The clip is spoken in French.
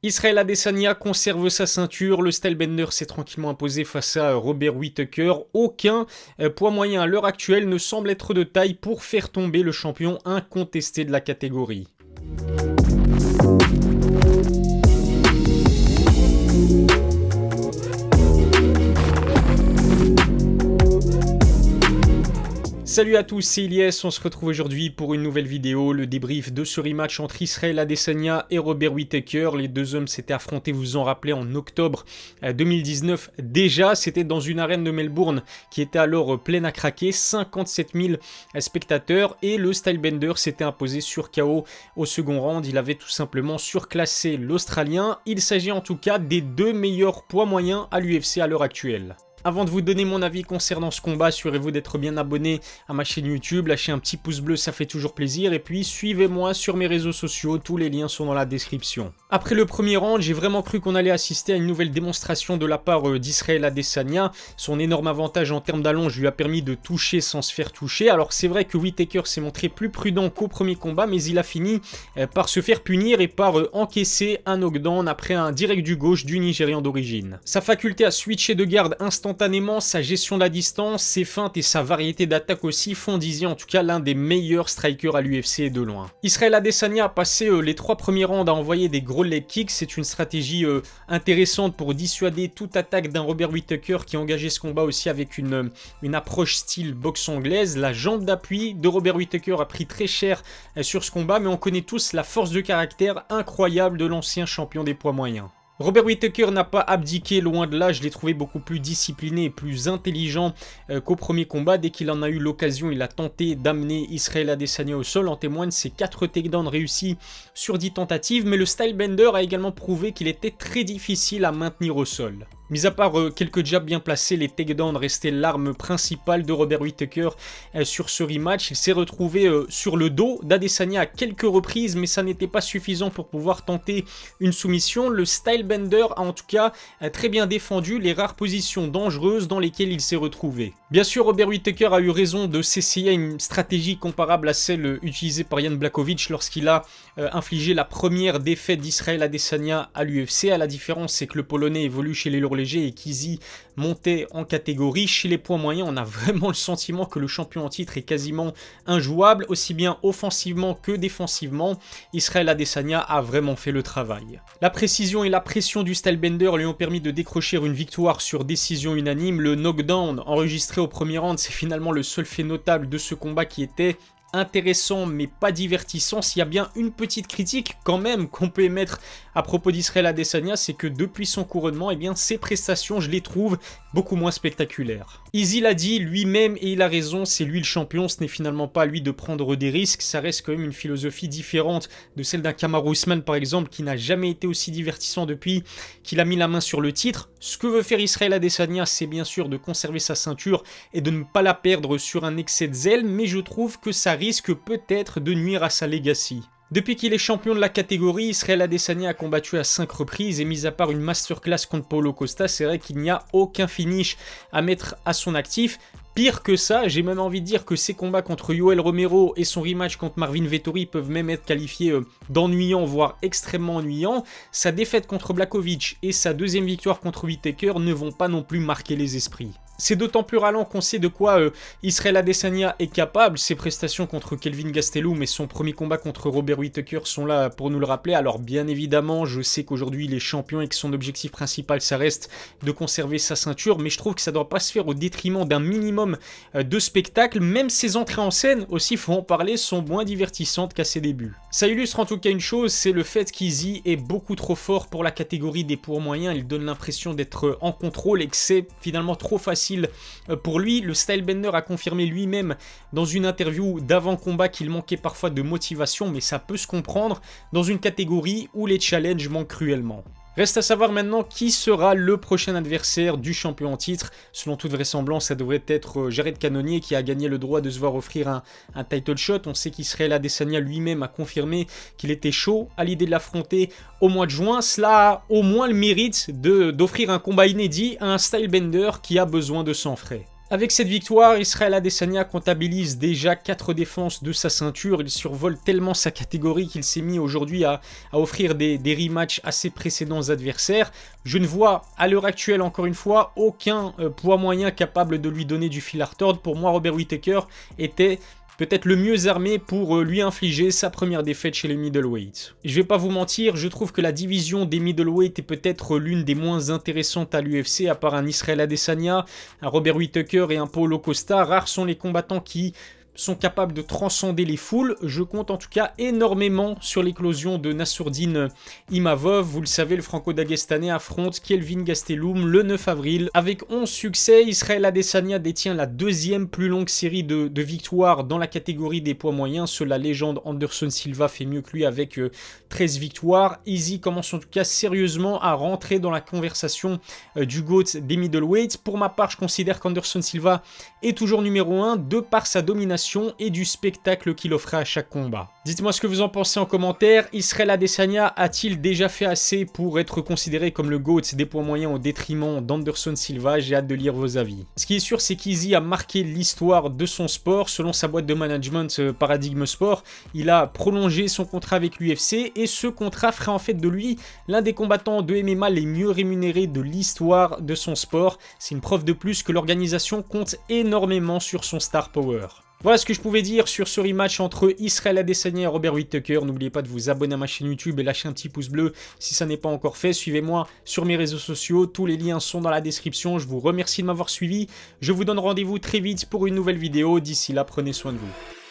Israel Adesanya conserve sa ceinture, le Stylebender s'est tranquillement imposé face à Robert Whittaker. Aucun poids moyen à l'heure actuelle ne semble être de taille pour faire tomber le champion incontesté de la catégorie. Salut à tous, c'est Ilyes, on se retrouve aujourd'hui pour une nouvelle vidéo, le débrief de ce rematch entre Israel Adesanya et Robert Whittaker. Les deux hommes s'étaient affrontés, vous vous en rappelez, en octobre 2019 déjà. C'était dans une arène de Melbourne qui était alors pleine à craquer, 57 000 spectateurs, et le Stylebender s'était imposé sur KO au second round. Il avait tout simplement surclassé l'Australien. Il s'agit en tout cas des deux meilleurs poids moyens à l'UFC à l'heure actuelle. Avant de vous donner mon avis concernant ce combat, assurez-vous d'être bien abonné à ma chaîne YouTube, lâchez un petit pouce bleu, ça fait toujours plaisir, et puis suivez-moi sur mes réseaux sociaux, tous les liens sont dans la description. Après le premier round, j'ai vraiment cru qu'on allait assister à une nouvelle démonstration de la part d'Israel Adesanya. Son énorme avantage en termes d'allonge lui a permis de toucher sans se faire toucher. Alors c'est vrai que Whittaker s'est montré plus prudent qu'au premier combat, mais il a fini par se faire punir et par encaisser un knockdown après un direct du gauche du Nigérian d'origine. Sa faculté à switcher de garde instantanément, sa gestion de la distance, ses feintes et sa variété d'attaque aussi font d'Izzy en tout cas l'un des meilleurs strikers à l'UFC et de loin. Israel Adesanya a passé les 3 premiers rounds à envoyer des gros leg kicks, c'est une stratégie intéressante pour dissuader toute attaque d'un Robert Whittaker qui a engagé ce combat aussi avec une approche style boxe anglaise. La jambe d'appui de Robert Whittaker a pris très cher sur ce combat, mais on connaît tous la force de caractère incroyable de l'ancien champion des poids moyens. Robert Whittaker n'a pas abdiqué, loin de là, je l'ai trouvé beaucoup plus discipliné et plus intelligent qu'au premier combat. Dès qu'il en a eu l'occasion, il a tenté d'amener Israel Adesanya au sol, en témoignent ses 4 takedowns réussis sur 10 tentatives, mais le Stylebender a également prouvé qu'il était très difficile à maintenir au sol. Mis à part quelques jabs bien placés, les takedowns restaient l'arme principale de Robert Whittaker sur ce rematch. Il s'est retrouvé sur le dos d'Adesanya à quelques reprises, mais ça n'était pas suffisant pour pouvoir tenter une soumission. Le Stylebender a en tout cas très bien défendu les rares positions dangereuses dans lesquelles il s'est retrouvé. Bien sûr, Robert Whittaker a eu raison de s'essayer à une stratégie comparable à celle utilisée par Jan Blachowicz lorsqu'il a infligé la première défaite d'Israel Adesanya à l'UFC. À la différence, c'est que le Polonais évolue chez les lourds légers et qu'Izzy montait en catégorie. Chez les poids moyens, on a vraiment le sentiment que le champion en titre est quasiment injouable, aussi bien offensivement que défensivement. Israel Adesanya a vraiment fait le travail. La précision et la pression du Stylebender lui ont permis de décrocher une victoire sur décision unanime. Le knockdown enregistré au premier round, c'est finalement le seul fait notable de ce combat qui était intéressant mais pas divertissant. S'il y a bien une petite critique quand même qu'on peut émettre à propos d'Israel Adesanya, c'est que depuis son couronnement, eh bien, ses prestations, je les trouve beaucoup moins spectaculaires. Izzy l'a dit lui-même et il a raison, c'est lui le champion, ce n'est finalement pas à lui de prendre des risques, ça reste quand même une philosophie différente de celle d'un Kamaru Usman par exemple, qui n'a jamais été aussi divertissant depuis qu'il a mis la main sur le titre. Ce que veut faire Israel Adesanya, c'est bien sûr de conserver sa ceinture et de ne pas la perdre sur un excès de zèle, mais je trouve que ça risque peut-être de nuire à sa legacy. Depuis qu'il est champion de la catégorie, Israel Adesanya a combattu à 5 reprises et mis à part une masterclass contre Paulo Costa, c'est vrai qu'il n'y a aucun finish à mettre à son actif. Pire que ça, j'ai même envie de dire que ses combats contre Yoel Romero et son rematch contre Marvin Vettori peuvent même être qualifiés d'ennuyants, voire extrêmement ennuyants. Sa défaite contre Blachowicz et sa deuxième victoire contre Whittaker ne vont pas non plus marquer les esprits. C'est d'autant plus ralent qu'on sait de quoi Israel Adesanya est capable. Ses prestations contre Kelvin Gastelum et son premier combat contre Robert Whittaker sont là pour nous le rappeler. Alors bien évidemment, je sais qu'aujourd'hui il est champion et que son objectif principal ça reste de conserver sa ceinture, mais je trouve que ça ne doit pas se faire au détriment d'un minimum de spectacle. Même ses entrées en scène aussi, faut en parler, sont moins divertissantes qu'à ses débuts. Ça illustre en tout cas une chose, c'est le fait qu'Izzy est beaucoup trop fort pour la catégorie des poids moyens. Il donne l'impression d'être en contrôle et que c'est finalement trop facile pour lui. Le Stylebender a confirmé lui-même dans une interview d'avant-combat qu'il manquait parfois de motivation, mais ça peut se comprendre dans une catégorie où les challenges manquent cruellement. Reste à savoir maintenant qui sera le prochain adversaire du champion en titre. Selon toute vraisemblance, ça devrait être Jared Cannonier qui a gagné le droit de se voir offrir un title shot. On sait qu'Israel Adesanya lui-même a confirmé qu'il était chaud à l'idée de l'affronter au mois de juin. Cela a au moins le mérite d'offrir un combat inédit à un Stylebender qui a besoin de sang frais. Avec cette victoire, Israël Adesanya comptabilise déjà 4 défenses de sa ceinture. Il survole tellement sa catégorie qu'il s'est mis aujourd'hui à offrir des rematchs à ses précédents adversaires. Je ne vois à l'heure actuelle, encore une fois, aucun poids moyen capable de lui donner du fil à retordre. Pour moi, Robert Whittaker était peut-être le mieux armé pour lui infliger sa première défaite chez les middleweight. Je vais pas vous mentir, je trouve que la division des middleweight est peut-être l'une des moins intéressantes à l'UFC, à part un Israël Adesanya, un Robert Whittaker et un Paulo Costa. Rares sont les combattants qui sont capables de transcender les foules. Je compte en tout cas énormément sur l'éclosion de Nassourdine Imavov. Vous le savez, le franco-dagestanais affronte Kelvin Gastelum le 9 avril. Avec 11 succès, Israël Adesanya détient la deuxième plus longue série de victoires dans la catégorie des poids moyens. Seule la légende Anderson Silva fait mieux que lui avec 13 victoires. Izzy commence en tout cas sérieusement à rentrer dans la conversation du GOAT des middleweights. Pour ma part, je considère qu'Anderson Silva est toujours numéro 1 de par sa domination et du spectacle qu'il offrait à chaque combat. Dites-moi ce que vous en pensez en commentaire. Israël Adesanya a-t-il déjà fait assez pour être considéré comme le GOAT des poids moyens au détriment d'Anderson Silva? J'ai hâte de lire vos avis. Ce qui est sûr, c'est qu'Izzy a marqué l'histoire de son sport. Selon sa boîte de management Paradigme Sport, il a prolongé son contrat avec l'UFC et ce contrat ferait en fait de lui l'un des combattants de MMA les mieux rémunérés de l'histoire de son sport. C'est une preuve de plus que l'organisation compte énormément sur son star power. Voilà ce que je pouvais dire sur ce rematch entre Israël Adesanya et Robert Whittaker. N'oubliez pas de vous abonner à ma chaîne YouTube et lâcher un petit pouce bleu si ça n'est pas encore fait. Suivez-moi sur mes réseaux sociaux, tous les liens sont dans la description. Je vous remercie de m'avoir suivi. Je vous donne rendez-vous très vite pour une nouvelle vidéo. D'ici là, prenez soin de vous.